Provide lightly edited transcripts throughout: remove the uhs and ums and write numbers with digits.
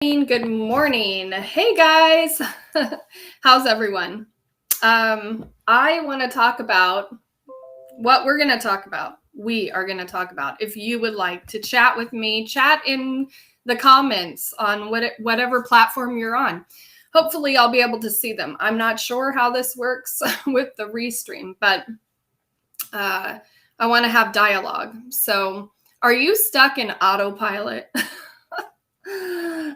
Good morning. Hey guys. How's everyone? I want to talk about what we're going to talk about. We are going to talk about. If you would like to chat with me, chat in the comments on whatever platform you're on. Hopefully I'll be able to see them. I'm not sure how this works with the restream, but I want to have dialogue. So, are you stuck in autopilot?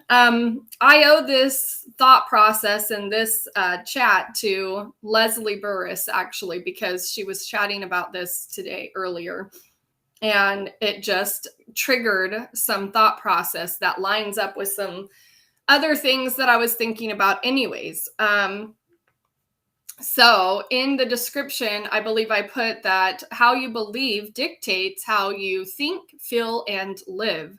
I owe this thought process and this chat to Leslie Burris, actually, because she was chatting about this today earlier. And it just triggered some thought process that lines up with some other things that I was thinking about anyways. So in the description, I believe I put that how you believe dictates how you think, feel, and live.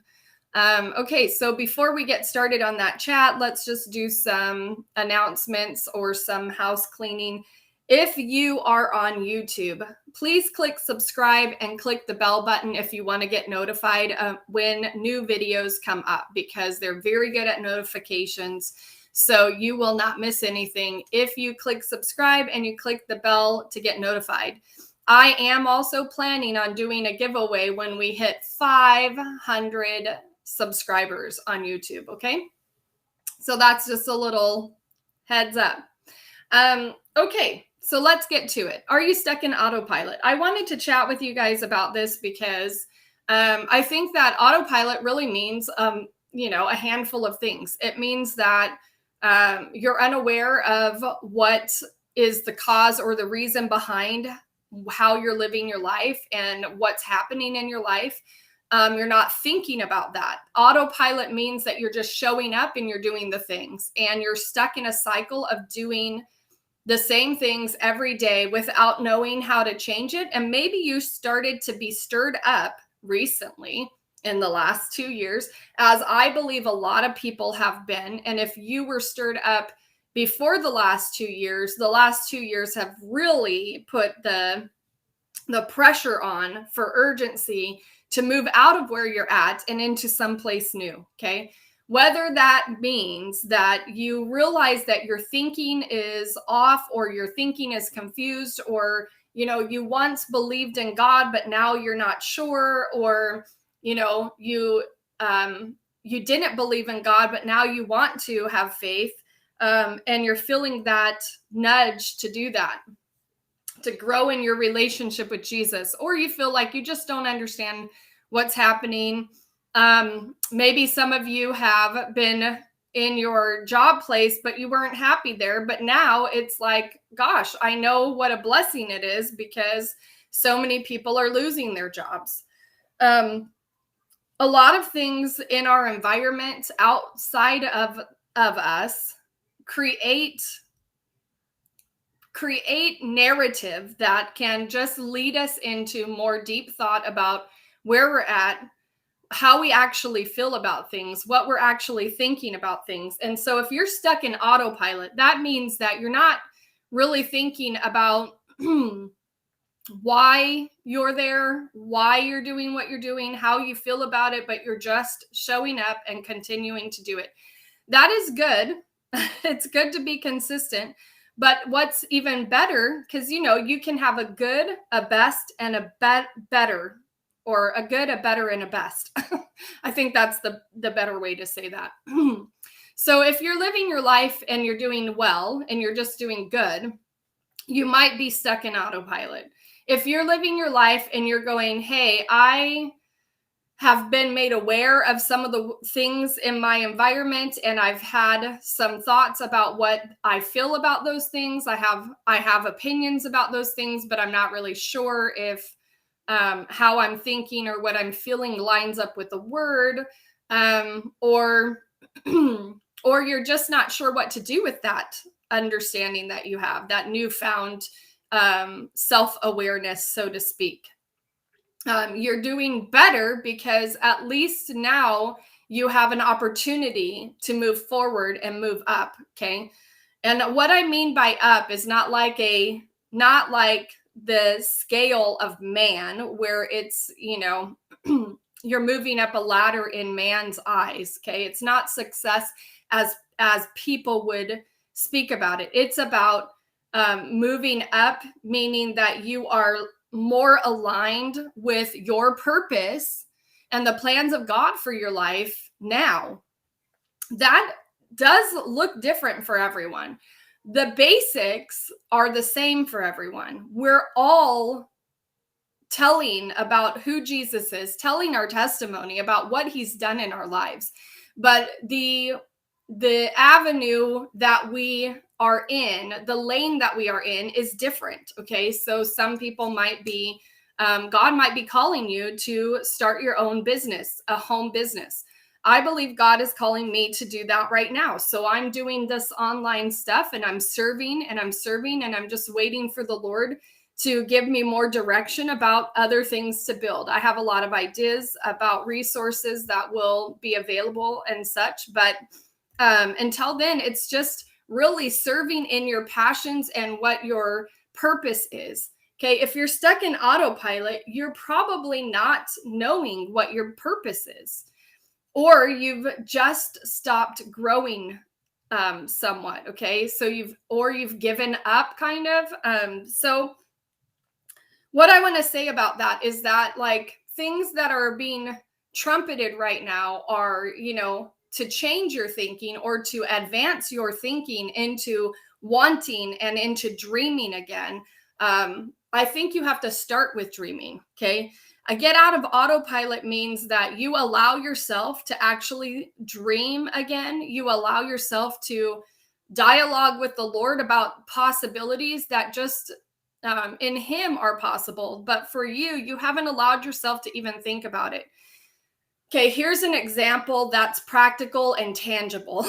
Okay, so before we get started on that chat, let's just do some announcements or some house cleaning. If you are on YouTube, please click subscribe and click the bell button if you want to get notified when new videos come up, because they're very good at notifications. So you will not miss anything if you click subscribe and you click the bell to get notified. I am also planning on doing a giveaway when we hit 500 subscribers on YouTube. Okay. So that's just a little heads up. Okay. So let's get to it. Are you stuck in autopilot? I wanted to chat with you guys about this because I think that autopilot really means, a handful of things. It means that you're unaware of what is the cause or the reason behind how you're living your life and what's happening in your life. You're not thinking about that. Autopilot means that you're just showing up and you're doing the things, and you're stuck in a cycle of doing the same things every day without knowing how to change it. And maybe you started to be stirred up recently in the last 2 years, as I believe a lot of people have been. And if you were stirred up before the last 2 years, the last 2 years have really put the pressure on for urgency to move out of where you're at and into someplace new. Okay. Whether that means that you realize that your thinking is off, or your thinking is confused, or, you once believed in God, but now you're not sure, or, you didn't believe in God, but now you want to have faith. And you're feeling that nudge to do that, to grow in your relationship with Jesus, or you feel like you just don't understand what's happening. Maybe some of you have been in your job place, but you weren't happy there. But now it's like, gosh, I know what a blessing it is, because so many people are losing their jobs. A lot of things in our environment outside of us create narrative that can just lead us into more deep thought about where we're at, how we actually feel about things, what we're actually thinking about things. And so if you're stuck in autopilot, that means that you're not really thinking about why you're there, why you're doing what you're doing, how you feel about it, but you're just showing up and continuing to do it. That is good. It's good to be consistent. But what's even better, because you can have a good, a best, and a better, or a good, a better, and a best. I think that's the better way to say that. So if you're living your life and you're doing well and you're just doing good, you might be stuck in autopilot. If you're living your life and you're going, hey, I have been made aware of some of the things in my environment, and I've had some thoughts about what I feel about those things. I have opinions about those things, but I'm not really sure if how I'm thinking or what I'm feeling lines up with the word, or or you're just not sure what to do with that understanding that you have, that newfound self-awareness, so to speak. You're doing better, because at least now you have an opportunity to move forward and move up. Okay. And what I mean by up is not like the scale of man, where it's, you're moving up a ladder in man's eyes. Okay. It's not success as people would speak about it. It's about moving up, meaning that you are more aligned with your purpose and the plans of God for your life now. That does look different for everyone. The basics are the same for everyone. We're all telling about who Jesus is, telling our testimony about what he's done in our lives. But the avenue that we are in, the lane that we are in is different. Okay. So some people might be, God might be calling you to start your own business, a home business. I believe God is calling me to do that right now. So I'm doing this online stuff and I'm serving and I'm serving and I'm just waiting for the Lord to give me more direction about other things to build. I have a lot of ideas about resources that will be available and such, but until then, it's just really serving in your passions and what your purpose is. Okay, if you're stuck in autopilot, you're probably not knowing what your purpose is, or you've just stopped growing somewhat. Okay, so you've given up kind of. So what I want to say about that is that, like, things that are being trumpeted right now are, to change your thinking or to advance your thinking into wanting and into dreaming again. I think you have to start with dreaming. Okay. A get out of autopilot means that you allow yourself to actually dream again. You allow yourself to dialogue with the Lord about possibilities that just in him are possible. But for you, you haven't allowed yourself to even think about it. Okay, here's an example that's practical and tangible.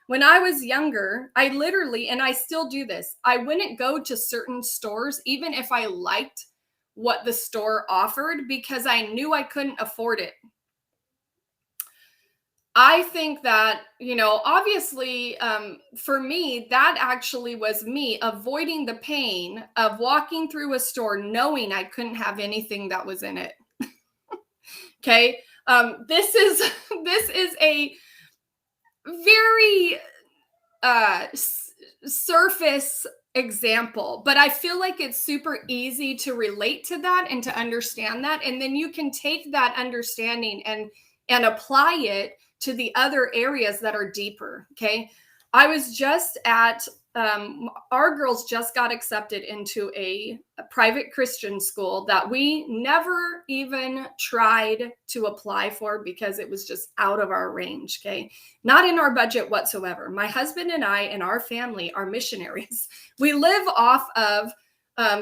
When I was younger, I literally, and I still do this, I wouldn't go to certain stores, even if I liked what the store offered, because I knew I couldn't afford it. I think that, obviously, for me, that actually was me avoiding the pain of walking through a store knowing I couldn't have anything that was in it. Okay. This is a very surface example, but I feel like it's super easy to relate to that and to understand that. And then you can take that understanding and apply it to the other areas that are deeper. Okay. I was just at, our girls just got accepted into a private Christian school that we never even tried to apply for because it was just out of our range. Okay. Not in our budget whatsoever. My husband and I and our family are missionaries. We live off of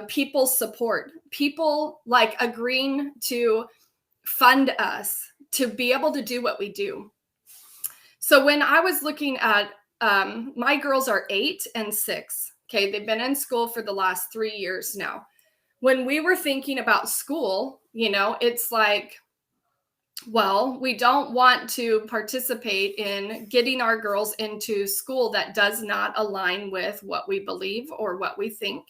people's support, people like agreeing to fund us to be able to do what we do. So when I was looking at, my girls are 8 and 6. Okay. They've been in school for the last 3 years now. When we were thinking about school, it's like, well, we don't want to participate in getting our girls into school that does not align with what we believe or what we think.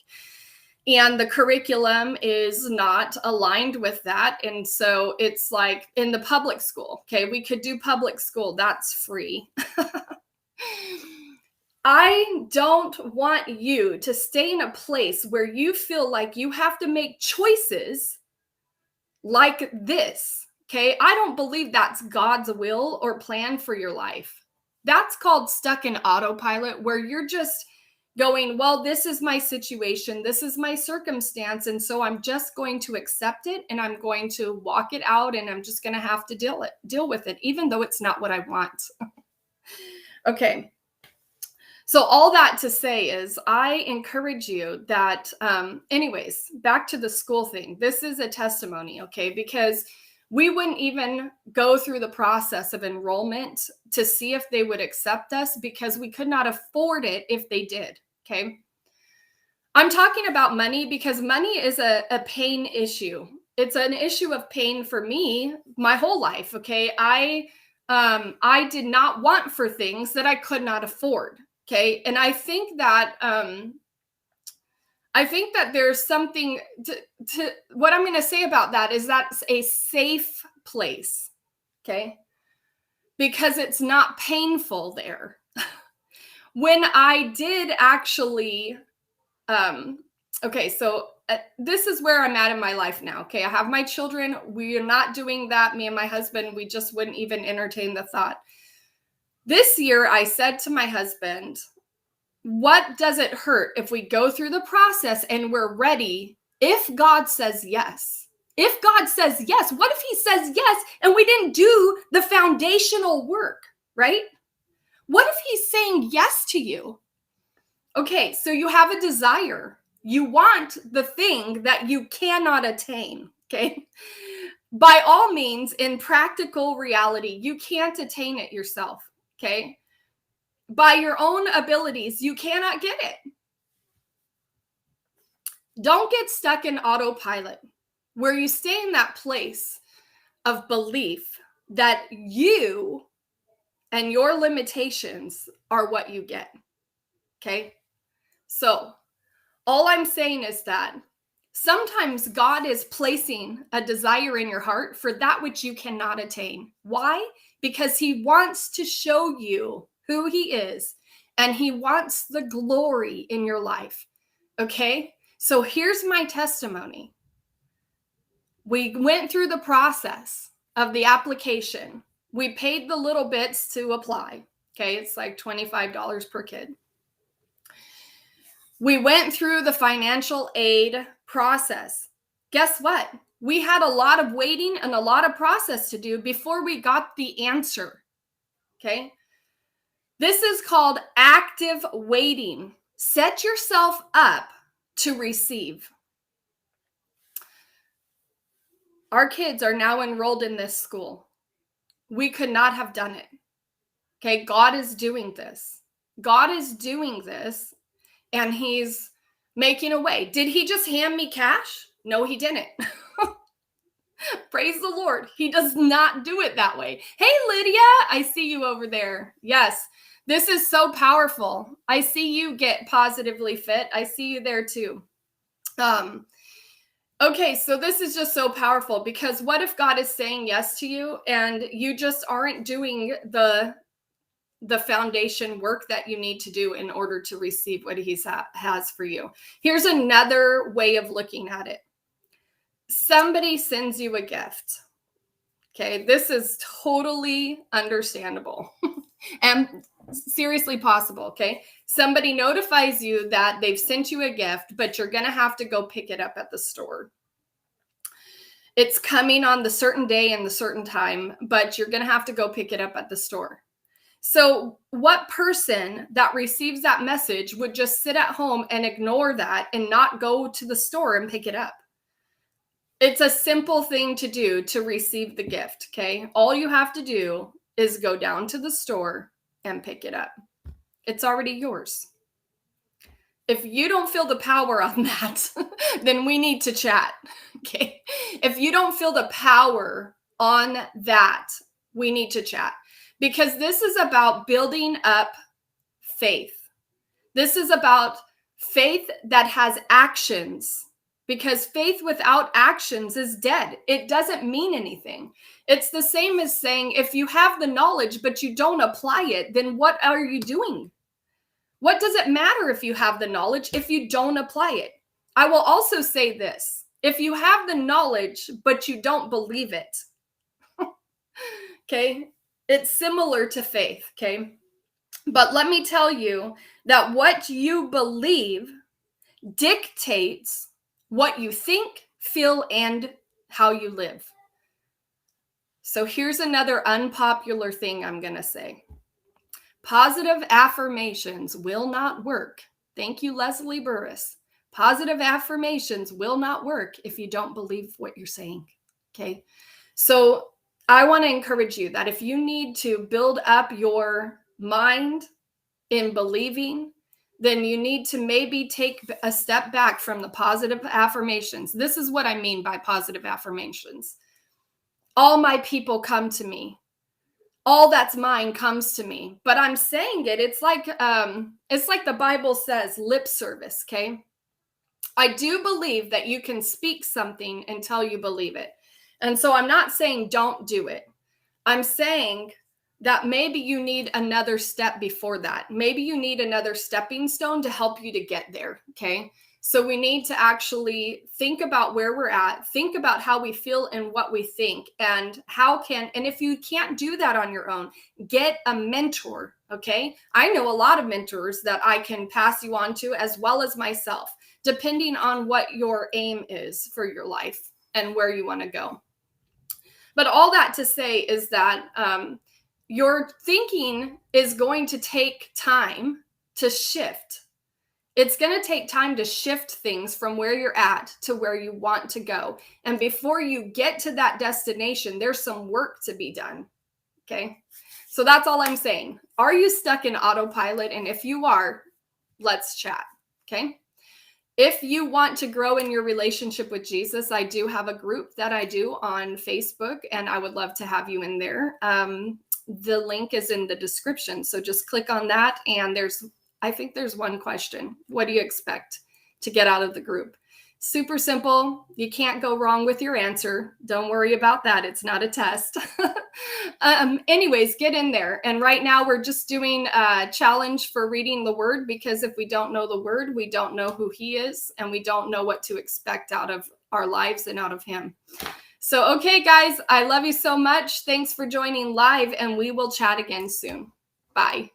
And the curriculum is not aligned with that. And so it's like in the public school, okay, we could do public school. That's free. I don't want you to stay in a place where you feel like you have to make choices like this. Okay. I don't believe that's God's will or plan for your life. That's called stuck in autopilot, where you're just going, well, this is my situation, this is my circumstance, and so I'm just going to accept it and I'm going to walk it out and I'm just going to have to deal with it, even though it's not what I want. Okay. So all that to say is I encourage you that, anyways, back to the school thing. This is a testimony, okay? Because we wouldn't even go through the process of enrollment to see if they would accept us because we could not afford it if they did, okay? I'm talking about money because money is a pain issue. It's an issue of pain for me my whole life, okay? I did not want for things that I could not afford. Okay. And I think that there's something to what I'm going to say about that is that's a safe place, okay? Because it's not painful there. When I did actually, okay, so this is where I'm at in my life now, okay? I have my children. We are not doing that. Me and my husband, we just wouldn't even entertain the thought. This year, I said to my husband, what does it hurt if we go through the process and we're ready if God says yes? If God says yes, what if he says yes and we didn't do the foundational work, right? What if he's saying yes to you? Okay, so you have a desire. You want the thing that you cannot attain, okay? By all means, in practical reality, you can't attain it yourself, okay? By your own abilities, you cannot get it. Don't get stuck in autopilot where you stay in that place of belief that you and your limitations are what you get. Okay? So, all I'm saying is that sometimes God is placing a desire in your heart for that which you cannot attain. Why? Because he wants to show you who he is and he wants the glory in your life. Okay? So here's my testimony. We went through the process of the application. We paid the little bits to apply. Okay, it's like $25 per kid. We went through the financial aid process. Guess what? We had a lot of waiting and a lot of process to do before we got the answer. Okay? This is called active waiting. Set yourself up to receive. Our kids are now enrolled in this school. We could not have done it. Okay, God is doing this. God is doing this, and he's making a way. Did he just hand me cash? No, he didn't. Praise the Lord. He does not do it that way. Hey, Lydia, I see you over there. Yes, this is so powerful. I see you get positively fit. I see you there too. Okay, so this is just so powerful because what if God is saying yes to you and you just aren't doing the foundation work that you need to do in order to receive what he has for you? Here's another way of looking at it. Somebody sends you a gift. Okay, this is totally understandable and seriously possible. Okay, somebody notifies you that they've sent you a gift, but you're going to have to go pick it up at the store. It's coming on the certain day and the certain time, but you're going to have to go pick it up at the store. So what person that receives that message would just sit at home and ignore that and not go to the store and pick it up? It's a simple thing to do to receive the gift, okay? All you have to do is go down to the store and pick it up. It's already yours. If you don't feel the power on that, then we need to chat, okay? If you don't feel the power on that, we need to chat. Because this is about building up faith. This is about faith that has actions. Because faith without actions is dead. It doesn't mean anything. It's the same as saying, if you have the knowledge, but you don't apply it, then what are you doing? What does it matter if you have the knowledge if you don't apply it? I will also say this. If you have the knowledge, but you don't believe it, okay, it's similar to faith, okay? But let me tell you that what you believe dictates what you think, feel, and how you live. So here's another unpopular thing I'm going to say. Positive affirmations will not work. Thank you, Leslie Burris. Positive affirmations will not work if you don't believe what you're saying. Okay. So I want to encourage you that if you need to build up your mind in believing, then you need to maybe take a step back from the positive affirmations. This is what I mean by positive affirmations. All my people come to me. All that's mine comes to me. But I'm saying it, it's like the Bible says, lip service, okay? I do believe that you can speak something until you believe it. And so I'm not saying don't do it. I'm saying that maybe you need another step before that. Maybe you need another stepping stone to help you to get there. Okay. So we need to actually think about where we're at, think about how we feel and what we think, and if you can't do that on your own, get a mentor. Okay. I know a lot of mentors that I can pass you on to, as well as myself, depending on what your aim is for your life and where you want to go. But all that to say is that your thinking is going to take time to shift. It's going to take time to shift things from where you're at to where you want to go. And before you get to that destination, there's some work to be done. Okay. So that's all I'm saying. Are you stuck in autopilot? And if you are, let's chat. Okay. If you want to grow in your relationship with Jesus, I do have a group that I do on Facebook, and I would love to have you in there. The link is in the description. So just click on that. And I think there's one question. What do you expect to get out of the group? Super simple. You can't go wrong with your answer. Don't worry about that. It's not a test. Anyways, get in there. And right now we're just doing a challenge for reading the word, because if we don't know the word, we don't know who he is, and we don't know what to expect out of our lives and out of him. So, okay, guys, I love you so much. Thanks for joining live, and we will chat again soon. Bye.